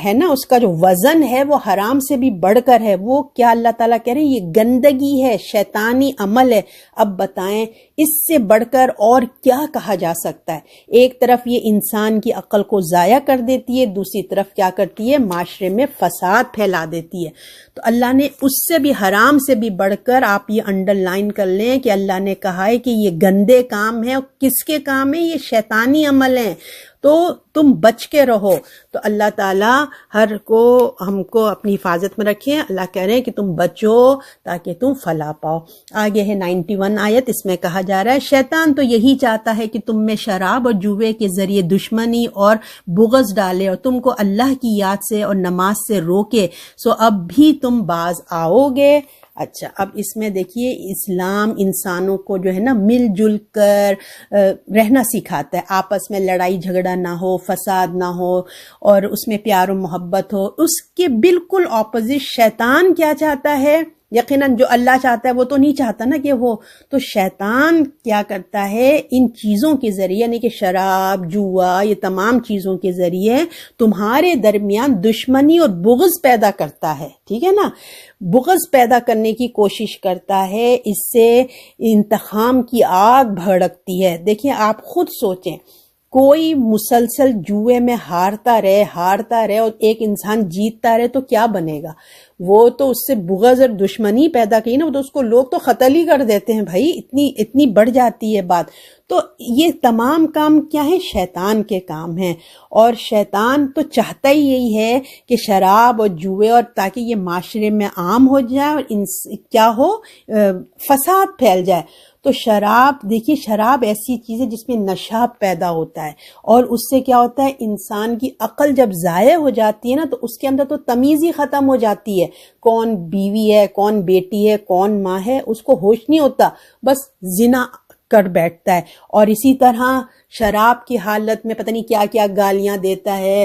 S1: ہے نا اس کا جو وزن ہے وہ حرام سے بھی بڑھ کر ہے۔ وہ کیا اللہ تعالیٰ کہہ رہے ہیں یہ گندگی ہے، شیطانی عمل ہے۔ اب بتائیں اس سے بڑھ کر اور کیا کہا جا سکتا ہے؟ ایک طرف یہ انسان کی عقل کو ضائع کر دیتی ہے، دوسری طرف کیا کرتی ہے معاشرے میں فساد پھیلا دیتی ہے۔ تو اللہ نے اس سے بھی حرام سے بھی بڑھ کر، آپ یہ انڈر لائن کر لیں کہ اللہ نے کہا ہے کہ یہ گندے کام ہیں، اور کس کے کام ہیں؟ یہ شیطانی عمل ہیں، تو تم بچ کے رہو۔ تو اللہ تعالیٰ ہم کو اپنی حفاظت میں رکھیں۔ اللہ کہہ رہے ہیں کہ تم بچو تاکہ تم فلاح پاؤ۔ آگے ہے 91 آیت، اس میں کہا جا رہا ہے شیطان تو یہی چاہتا ہے کہ تم میں شراب اور جوے کے ذریعے دشمنی اور بغض ڈالے اور تم کو اللہ کی یاد سے اور نماز سے روکے، سو اب بھی تم باز آؤ گے۔ اچھا، اب اس میں دیکھیے اسلام انسانوں کو جو ہے نا مل جل کر رہنا سکھاتا ہے، آپس میں لڑائی جھگڑا نہ ہو، فساد نہ ہو، اور اس میں پیار و محبت ہو۔ اس کے بالکل اپوزٹ شیطان کیا چاہتا ہے؟ یقیناً جو اللہ چاہتا ہے وہ تو نہیں چاہتا نا کہ وہ، تو شیطان کیا کرتا ہے ان چیزوں کے ذریعے، یعنی کہ شراب، جوا، یہ تمام چیزوں کے ذریعے تمہارے درمیان دشمنی اور بغض پیدا کرتا ہے، ٹھیک ہے نا، بغض پیدا کرنے کی کوشش کرتا ہے، اس سے انتقام کی آگ بھڑکتی ہے۔ دیکھیں آپ خود سوچیں، کوئی مسلسل جوئے میں ہارتا رہے اور ایک انسان جیتتا رہے تو کیا بنے گا؟ وہ تو اس سے بغض اور دشمنی پیدا کی نا، وہ تو اس کو لوگ تو قتل ہی کر دیتے ہیں بھائی، اتنی بڑھ جاتی ہے بات۔ تو یہ تمام کام کیا ہیں؟ شیطان کے کام ہیں، اور شیطان تو چاہتا ہی یہی ہے کہ شراب اور جوئے، اور تاکہ یہ معاشرے میں عام ہو جائے اور کیا ہو، فساد پھیل جائے۔ تو شراب، دیکھیے شراب ایسی چیز ہے جس میں نشہ پیدا ہوتا ہے، اور اس سے کیا ہوتا ہے انسان کی عقل جب ضائع ہو جاتی ہے نا تو اس کے اندر تو تمیز ہی ختم ہو جاتی ہے، کون بیوی ہے، کون بیٹی ہے، کون ماں ہے، اس کو ہوش نہیں ہوتا، بس زنا کر بیٹھتا ہے۔ اور اسی طرح شراب کی حالت میں پتہ نہیں کیا کیا گالیاں دیتا ہے،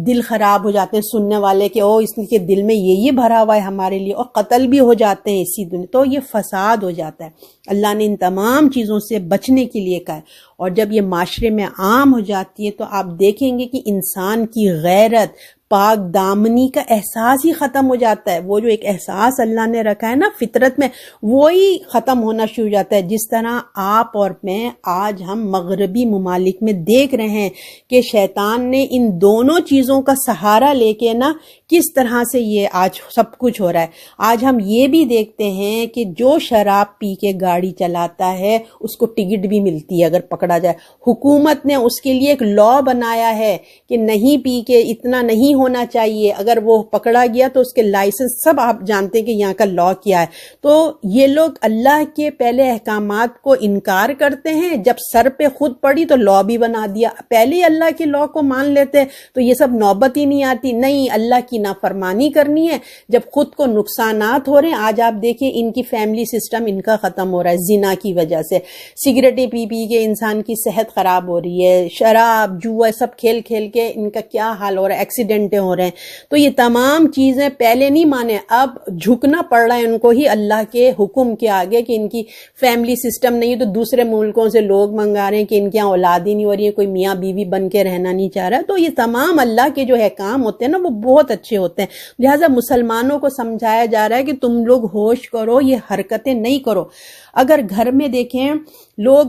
S1: دل خراب ہو جاتے ہیں سننے والے کہ اس کے دل میں یہ بھرا ہوا ہے ہمارے لیے، اور قتل بھی ہو جاتے ہیں اسی دن، تو یہ فساد ہو جاتا ہے۔ اللہ نے ان تمام چیزوں سے بچنے کے لیے کہا ہے، اور جب یہ معاشرے میں عام ہو جاتی ہے تو آپ دیکھیں گے کہ انسان کی غیرت، پاک دامنی کا احساس ہی ختم ہو جاتا ہے۔ وہ جو ایک احساس اللہ نے رکھا ہے نا فطرت میں، وہی ختم ہونا شروع ہو جاتا ہے۔ جس طرح آپ اور میں آج ہم مغربی ممالک میں دیکھ رہے ہیں کہ شیطان نے ان دونوں چیزوں کا سہارا لے کے نا کس طرح سے یہ آج سب کچھ ہو رہا ہے۔ آج ہم یہ بھی دیکھتے ہیں کہ جو شراب پی کے گاڑی چلاتا ہے اس کو ٹکٹ بھی ملتی ہے اگر پکڑا پکڑا جائے. حکومت نے اس کے لیے ایک لا بنایا ہے کہ نہیں پی کے اتنا نہیں ہونا چاہیے. اگر وہ پکڑا گیا تو اس کے لائسنس سب آپ جانتے ہیں کہ یہاں کا لا کیا ہے. تو یہ لوگ اللہ کے پہلے احکامات کو انکار کرتے ہیں, جب سر پہ خود پڑی تو لا بھی بنا دیا. پہلے ہی اللہ کے لا کو مان لیتے تو یہ سب نوبت ہی نہیں آتی. نہیں, اللہ کی نافرمانی کرنی ہے جب خود کو نقصانات ہو رہے ہیں. آج آپ دیکھیں ان کی فیملی سسٹم ان کا ختم ہو رہا ہے زنا کی وجہ سے. سگریٹیں پی پی کے انسان کی صحت خراب ہو رہی ہے, شراب جوا سب کھیل کھیل کے ان کا کیا حال ہو رہا ہے, ایکسیڈنٹیں ہو رہے ہیں. تو یہ تمام چیزیں پہلے نہیں مانے, اب جھکنا پڑ رہا ہے ان کو ہی اللہ کے حکم کے آگے کہ ان کی فیملی سسٹم نہیں ہے. تو دوسرے ملکوں سے لوگ منگا رہے ہیں کہ ان کے یہاں اولاد ہی نہیں ہو رہی ہے, کوئی میاں بیوی بن کے رہنا نہیں چاہ رہا. تو یہ تمام اللہ کے جو احکام ہوتے ہیں نا وہ بہت اچھے ہوتے ہیں. لہٰذا مسلمانوں کو سمجھایا جا رہا ہے کہ تم لوگ ہوش کرو, یہ حرکتیں نہیں کرو. اگر گھر میں دیکھیں لوگ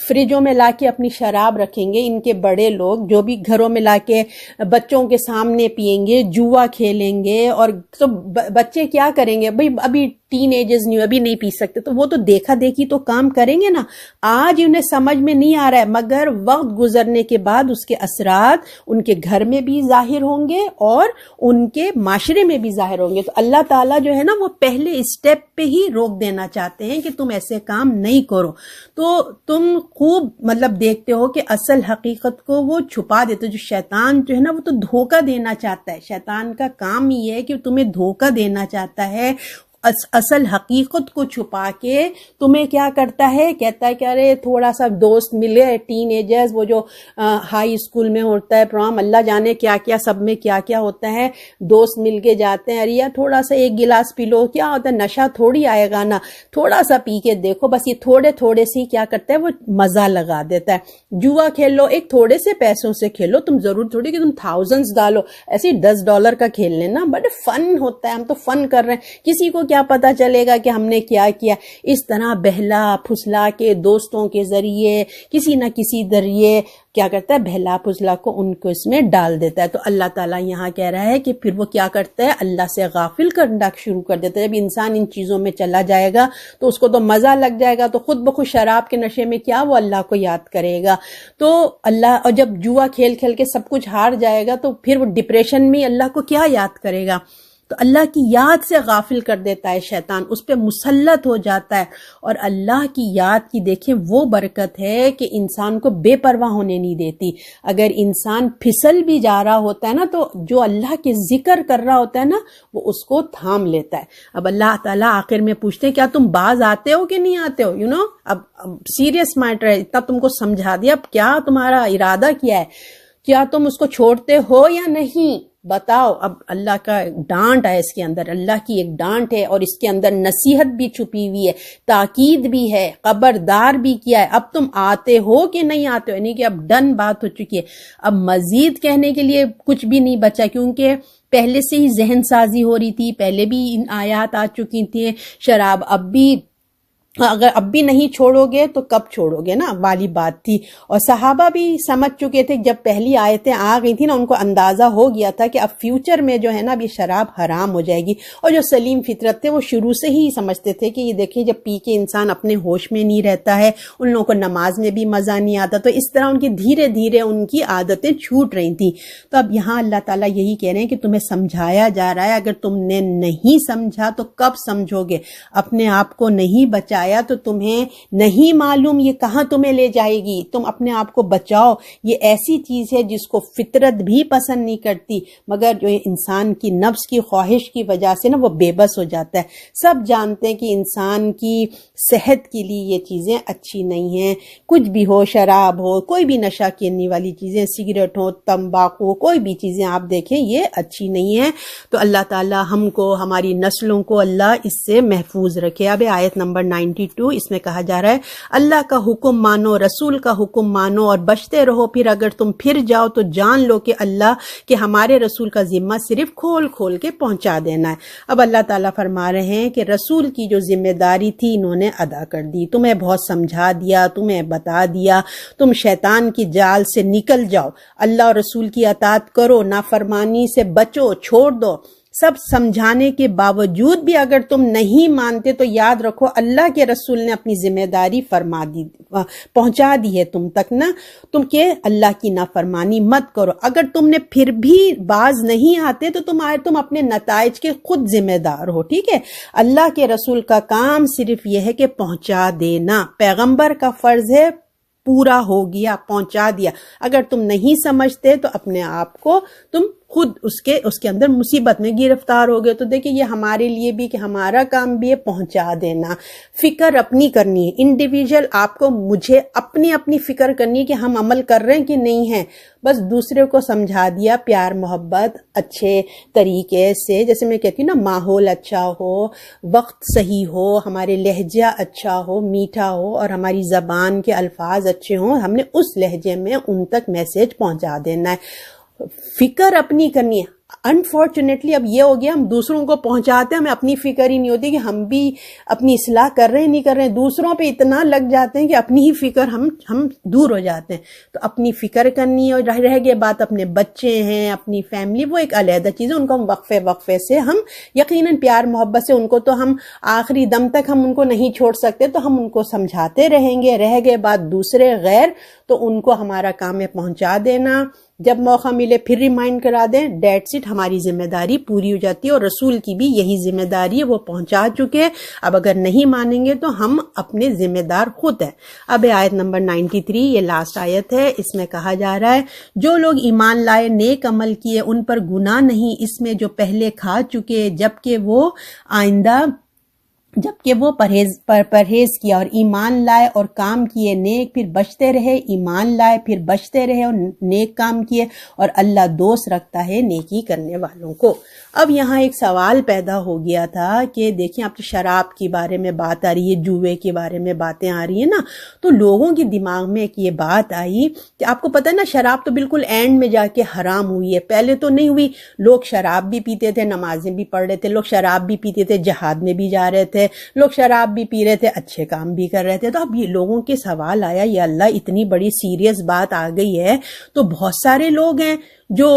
S1: فریجوں میں لا کے اپنی شراب رکھیں گے, ان کے بڑے لوگ جو بھی گھروں میں لا کے بچوں کے سامنے پیئیں گے, جوا کھیلیں گے, اور تو بچے کیا کریں گے بھئی, ابھی ٹین ایجز نہیں, ابھی نہیں پی سکتے, تو وہ تو دیکھا دیکھی تو کام کریں گے نا. آج انہیں سمجھ میں نہیں آ رہا ہے, مگر وقت گزرنے کے بعد اس کے اثرات ان کے گھر میں بھی ظاہر ہوں گے اور ان کے معاشرے میں بھی ظاہر ہوں گے. تو اللہ تعالیٰ جو ہے نا وہ پہلے اسٹیپ پہ ہی روک دینا چاہتے ہیں کہ تم ایسے کام نہیں کرو. تو تم خوب مطلب دیکھتے ہو کہ اصل حقیقت کو وہ چھپا دیتے. جو شیطان جو ہے نا وہ تو دھوکہ دینا چاہتا ہے. شیطان کا کام یہ ہے کہ تمہیں دھوکہ دینا چاہتا ہے, اصل حقیقت کو چھپا کے تمہیں کیا کرتا ہے, کہتا ہے کہ ارے تھوڑا سا دوست ملے, ٹین ایجرز وہ جو ہائی اسکول میں ہوتا ہے پروگرام, اللہ جانے کیا کیا سب میں کیا کیا ہوتا ہے, دوست مل کے جاتے ہیں, ارے تھوڑا سا ایک گلاس پی لو, کیا ہوتا ہے نشہ تھوڑی آئے گا نا, تھوڑا سا پی کے دیکھو. بس یہ تھوڑے تھوڑے سے کیا کرتا ہے وہ مزہ لگا دیتا ہے. جوا کھیل لو, ایک تھوڑے سے پیسوں سے کھیلو, تم ضرور تھوڑی کہ تم تھاؤزنڈز ڈالو, ایسے $10 کا کھیل لینا, بڑے فن ہوتا ہے, ہم تو فن کر رہے ہیں, کسی کو کیا پتا چلے گا کہ ہم نے کیا کیا. اس طرح بہلا پھسلا کے دوستوں کے ذریعے کسی نہ کسی ذریعے کیا کرتا ہے, بہلا پھسلا کو ان کو اس میں ڈال دیتا ہے. تو اللہ تعالیٰ یہاں کہہ رہا ہے کہ پھر وہ کیا کرتا ہے, اللہ سے غافل کرنا شروع کر دیتا ہے. جب انسان ان چیزوں میں چلا جائے گا تو اس کو تو مزہ لگ جائے گا, تو خود بخود شراب کے نشے میں کیا وہ اللہ کو یاد کرے گا. تو اللہ, اور جب جوا کھیل کھیل کے سب کچھ ہار جائے گا تو پھر وہ ڈپریشن میں اللہ کو کیا یاد کرے گا. تو اللہ کی یاد سے غافل کر دیتا ہے شیطان, اس پہ مسلط ہو جاتا ہے. اور اللہ کی یاد کی دیکھیں وہ برکت ہے کہ انسان کو بے پرواہ ہونے نہیں دیتی. اگر انسان پھسل بھی جا رہا ہوتا ہے نا تو جو اللہ کے ذکر کر رہا ہوتا ہے نا وہ اس کو تھام لیتا ہے. اب اللہ تعالیٰ آخر میں پوچھتے ہیں کیا تم باز آتے ہو کہ نہیں آتے ہو, اب سیریس میٹر ہے, اتنا تم کو سمجھا دیا, اب کیا تمہارا ارادہ کیا ہے, کیا تم اس کو چھوڑتے ہو یا نہیں, بتاؤ. اب اللہ کا ڈانٹ ہے اس کے اندر, اللہ کی ایک ڈانٹ ہے, اور اس کے اندر نصیحت بھی چھپی ہوئی ہے, تاکید بھی ہے, خبردار بھی کیا ہے. اب تم آتے ہو کہ نہیں آتے ہو, یعنی کہ اب ڈن بات ہو چکی ہے, اب مزید کہنے کے لیے کچھ بھی نہیں بچا, کیونکہ پہلے سے ہی ذہن سازی ہو رہی تھی, پہلے بھی ان آیات آ چکی تھیں. شراب اب بھی اگر اب بھی نہیں چھوڑو گے تو کب چھوڑو گے نا والی بات تھی. اور صحابہ بھی سمجھ چکے تھے, جب پہلی آیتیں آ گئی تھی نا ان کو اندازہ ہو گیا تھا کہ اب فیوچر میں جو ہے نا اب یہ شراب حرام ہو جائے گی. اور جو سلیم فطرت تھے وہ شروع سے ہی سمجھتے تھے کہ یہ دیکھیں جب پی کے انسان اپنے ہوش میں نہیں رہتا ہے, ان لوگوں کو نماز میں بھی مزہ نہیں آتا, تو اس طرح ان کی دھیرے دھیرے ان کی عادتیں چھوٹ رہی تھیں. تو اب یہاں اللہ تعالیٰ یہی کہہ رہے ہیں کہ تمہیں سمجھایا جا رہا ہے, اگر تم نے نہیں سمجھا تو کب سمجھو گے, اپنے آپ کو نہیں بچایا تو تمہیں نہیں معلوم یہ کہاں تمہیں لے جائے گی. تم اپنے آپ کو بچاؤ, یہ ایسی چیز ہے جس کو فطرت بھی پسند نہیں کرتی, مگر جو انسان کی نفس کی خواہش کی وجہ سے نا وہ بے بس ہو جاتا ہے. سب جانتے ہیں کہ انسان کی صحت کے لیے یہ چیزیں اچھی نہیں ہیں, کچھ بھی ہو, شراب ہو, کوئی بھی نشہ کرنے والی چیزیں, سگریٹ ہو, تمباکو, کوئی بھی چیزیں آپ دیکھیں یہ اچھی نہیں ہیں. تو اللہ تعالی ہم کو, ہماری نسلوں کو اللہ اس سے محفوظ رکھے. اب آیت نمبر 92 اس میں کہا جا رہا ہے اللہ کا حکم مانو, رسول کا حکم مانو اور بچتے رہو, پھر اگر تم پھر جاؤ تو جان لو کہ اللہ کہ ہمارے رسول کا ذمہ صرف کھول کھول کے پہنچا دینا ہے. اب اللہ تعالیٰ فرما رہے ہیں کہ رسول کی جو ذمہ داری تھی انہوں نے ادا کر دی, تمہیں بہت سمجھا دیا, تمہیں بتا دیا, تم شیطان کی جال سے نکل جاؤ, اللہ اور رسول کی اطاعت کرو, نافرمانی سے بچو, چھوڑ دو, سب سمجھانے کے باوجود بھی اگر تم نہیں مانتے تو یاد رکھو اللہ کے رسول نے اپنی ذمہ داری پہنچا دی ہے تم تک نا، تم کہ اللہ کی نافرمانی مت کرو۔ اگر تم نے پھر بھی باز نہیں آتے تو تم اپنے نتائج کے خود ذمہ دار ہو، ٹھیک ہے؟ اللہ کے رسول کا کام صرف یہ ہے کہ پہنچا دینا، پیغمبر کا فرض ہے پورا ہو گیا، پہنچا دیا۔ اگر تم نہیں سمجھتے تو اپنے آپ کو تم خود اس کے اندر مصیبت میں گرفتار ہو گئے۔ تو دیکھیں یہ ہمارے لیے بھی کہ ہمارا کام بھی ہے پہنچا دینا، فکر اپنی کرنی ہے، انڈیویجول آپ کو مجھے اپنی فکر کرنی ہے کہ ہم عمل کر رہے ہیں کہ نہیں ہیں، بس دوسرے کو سمجھا دیا پیار محبت اچھے طریقے سے، جیسے میں کہتی ہوں نا، ماحول اچھا ہو، وقت صحیح ہو، ہمارے لہجہ اچھا ہو، میٹھا ہو، اور ہماری زبان کے الفاظ اچھے ہوں، ہم نے اس لہجے میں ان تک میسج پہنچا دینا ہے، فکر اپنی کرنی ہے۔ انفارچونیٹلی اب یہ ہو گیا ہم دوسروں کو پہنچاتے ہیں، ہمیں اپنی فکر ہی نہیں ہوتی کہ ہم بھی اپنی اصلاح کر رہے ہیں نہیں کر رہے ہیں، دوسروں پہ اتنا لگ جاتے ہیں کہ اپنی ہی فکر ہم دور ہو جاتے ہیں۔ تو اپنی فکر کرنی ہے، اور رہ گئے بات اپنے بچے ہیں، اپنی فیملی، وہ ایک علیحدہ چیز ہے، ان کو ہم وقفے سے ہم یقیناً پیار محبت سے ان کو تو ہم آخری دم تک ہم ان کو نہیں چھوڑ سکتے، تو ہم ان کو سمجھاتے رہیں گے۔ رہ گئے بات دوسرے غیر، تو ان کو ہمارا کام ہے پہنچا دینا، جب موقع ملے پھر ریمائنڈ کرا دیں، دیٹس اٹ، ہماری ذمہ داری پوری ہو جاتی ہے، اور رسول کی بھی یہی ذمہ داری ہے، وہ پہنچا چکے۔ اب اگر نہیں مانیں گے تو ہم اپنے ذمہ دار خود ہیں۔ اب آیت نمبر 93، یہ لاسٹ آیت ہے، اس میں کہا جا رہا ہے جو لوگ ایمان لائے نیک عمل کیے ان پر گناہ نہیں اس میں جو پہلے کھا چکے، جبکہ وہ پرہیز کیا اور ایمان لائے اور کام کیے نیک، پھر بچتے رہے، ایمان لائے پھر بچتے رہے اور نیک کام کیے، اور اللہ دوست رکھتا ہے نیکی کرنے والوں کو۔ اب یہاں ایک سوال پیدا ہو گیا تھا کہ دیکھیں اب تو شراب کے بارے میں بات آ رہی ہے، جوئے کے بارے میں باتیں آ رہی ہیں نا، تو لوگوں کے دماغ میں ایک یہ بات آئی کہ آپ کو پتہ ہے نا شراب تو بالکل اینڈ میں جا کے حرام ہوئی ہے، پہلے تو نہیں ہوئی، لوگ شراب بھی پیتے تھے، نمازیں بھی پڑھ رہے تھے، لوگ شراب بھی پیتے تھے، جہاد میں بھی جا رہے تھے، لوگ شراب بھی پی رہے تھے، اچھے کام بھی کر رہے تھے۔ تو اب یہ لوگوں کے سوال آیا، یا اللہ اتنی بڑی سیریس بات آ گئی ہے، تو بہت سارے لوگ ہیں جو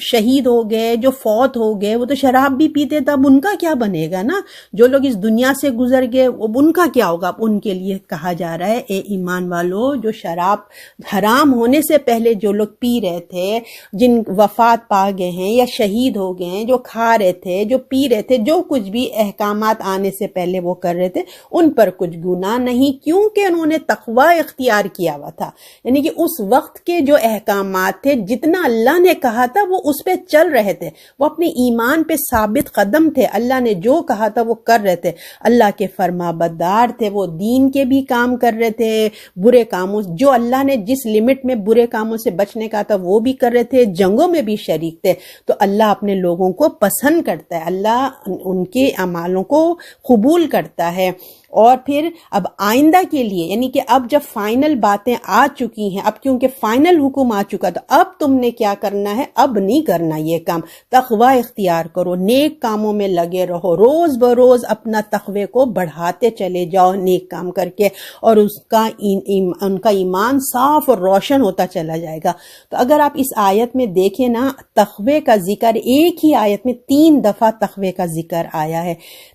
S1: شہید ہو گئے، جو فوت ہو گئے، وہ تو شراب بھی پیتے تھے، اب ان کا کیا بنے گا نا؟ جو لوگ اس دنیا سے گزر گئے اب ان کا کیا ہوگا؟ اب ان کے لیے کہا جا رہا ہے اے ایمان والو، جو شراب حرام ہونے سے پہلے جو لوگ پی رہے تھے، جن وفات پا گئے ہیں یا شہید ہو گئے ہیں، جو کھا رہے تھے، جو پی رہے تھے، جو کچھ بھی احکامات آنے سے پہلے وہ کر رہے تھے، ان پر کچھ گناہ نہیں، کیونکہ انہوں نے تقوی اختیار کیا ہوا تھا۔ یعنی کہ اس وقت کے جو احکامات تھے، جتنا اللہ نے کہا تھا وہ اس پہ چل رہے تھے، وہ اپنے ایمان پہ ثابت قدم تھے، اللہ نے جو کہا تھا وہ کر رہے تھے، اللہ کے فرما بردار تھے، وہ دین کے بھی کام کر رہے تھے، برے کاموں جو اللہ نے جس لمٹ میں برے کاموں سے بچنے کا تھا وہ بھی کر رہے تھے، جنگوں میں بھی شریک تھے۔ تو اللہ اپنے لوگوں کو پسند کرتا ہے، اللہ ان کے اعمالوں کو قبول کرتا ہے۔ اور پھر اب آئندہ کے لیے، یعنی کہ اب جب فائنل باتیں آ چکی ہیں، اب کیونکہ فائنل حکم آ چکا، تو اب تم نے کیا کرنا ہے؟ اب نہیں کرنا یہ کام، تقوی اختیار کرو، نیک کاموں میں لگے رہو، روز بروز اپنا تقوی کو بڑھاتے چلے جاؤ نیک کام کر کے، اور ان کا ایمان صاف اور روشن ہوتا چلا جائے گا۔ تو اگر آپ اس آیت میں دیکھیں نا، تقوی کا ذکر ایک ہی آیت میں 3 دفعہ تقوی کا ذکر آیا ہے۔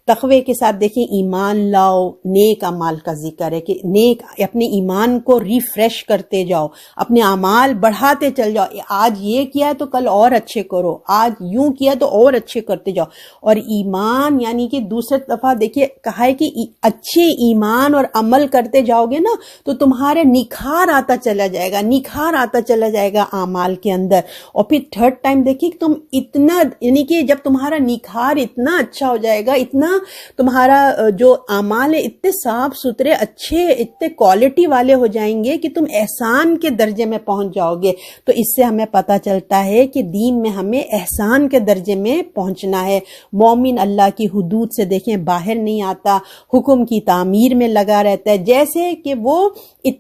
S1: تقوی کے ساتھ دیکھیں ایمان لاؤ، نیک اعمال کا ذکر ہے کہ نیک اپنے ایمان کو ریفریش کرتے جاؤ، اپنے اعمال بڑھاتے چل جاؤ، آج یہ کیا ہے تو کل اور اچھے کرو، آج یوں کیا تو اور اچھے کرتے جاؤ۔ اور ایمان یعنی کہ دوسری دفعہ دیکھیے کہا ہے کہ اچھے ایمان اور عمل کرتے جاؤ گے نا تو تمہارے نکھار آتا چلا جائے گا، نکھار آتا چلا جائے گا اعمال کے اندر۔ اور پھر تھرڈ ٹائم دیکھیے کہ تم اتنا، یعنی کہ جب تمہارا نکھار اتنا اچھا ہو جائے گا، اتنا تمہارا جو اعمال ہے اتنے صاف ستھرے اچھے، اتنے کوالٹی والے ہو جائیں گے کہ تم احسان کے درجے میں پہنچ جاؤ گے۔ تو اس سے ہمیں پتہ چلتا ہے کہ دین میں ہمیں احسان کے درجے میں پہنچنا ہے۔ مومن اللہ کی حدود سے دیکھیں باہر نہیں آتا، حکم کی تعمیر میں لگا رہتا ہے۔ جیسے کہ وہ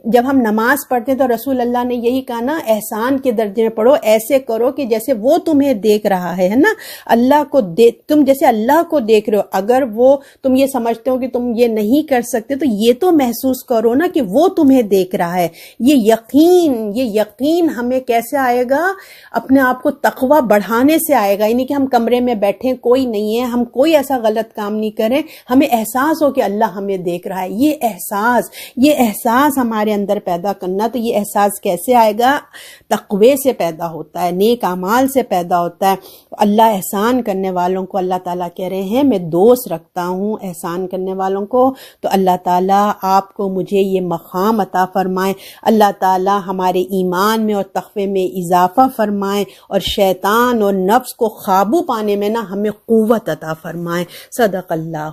S1: جب ہم نماز پڑھتے ہیں تو رسول اللہ نے یہی کہا نا، احسان کے درجے میں پڑھو، ایسے کرو کہ جیسے وہ تمہیں دیکھ رہا ہے نا، اللہ کو تم جیسے اللہ کو دیکھ رہے ہو۔ اگر وہ تم یہ سمجھتے ہو کہ تم یہ نہیں نہیں کر سکتے تو یہ تو محسوس کرو نا کہ وہ تمہیں دیکھ رہا ہے. یہ یقین ہمیں کیسے آئے گا؟ اپنے آپ کو تقویٰ بڑھانے سے آئے گا. یعنی کہ ہم کمرے میں بیٹھیں، کوئی نہیں ہے، ہم کوئی ایسا غلط کام نہیں کریں، ہمیں احساس ہو کہ اللہ ہمیں دیکھ رہا ہے. یہ احساس ہمارے اندر پیدا کرنا. تو یہ احساس کیسے آئے گا؟ تقوی سے پیدا ہوتا ہے، نیک اعمال سے پیدا ہوتا ہے. اللہ احسان کرنے والوں کو اللہ تعالیٰ کہہ رہے ہیں میں دوست رکھتا ہوں احسان کرنے والوں کو. تو اللہ تعالیٰ آپ کو مجھے یہ مقام عطا فرمائے. اللہ تعالیٰ ہمارے ایمان میں اور تقوی میں اضافہ فرمائے، اور شیطان اور نفس کو قابو پانے میں نا ہمیں قوت عطا فرمائے. صدق اللہ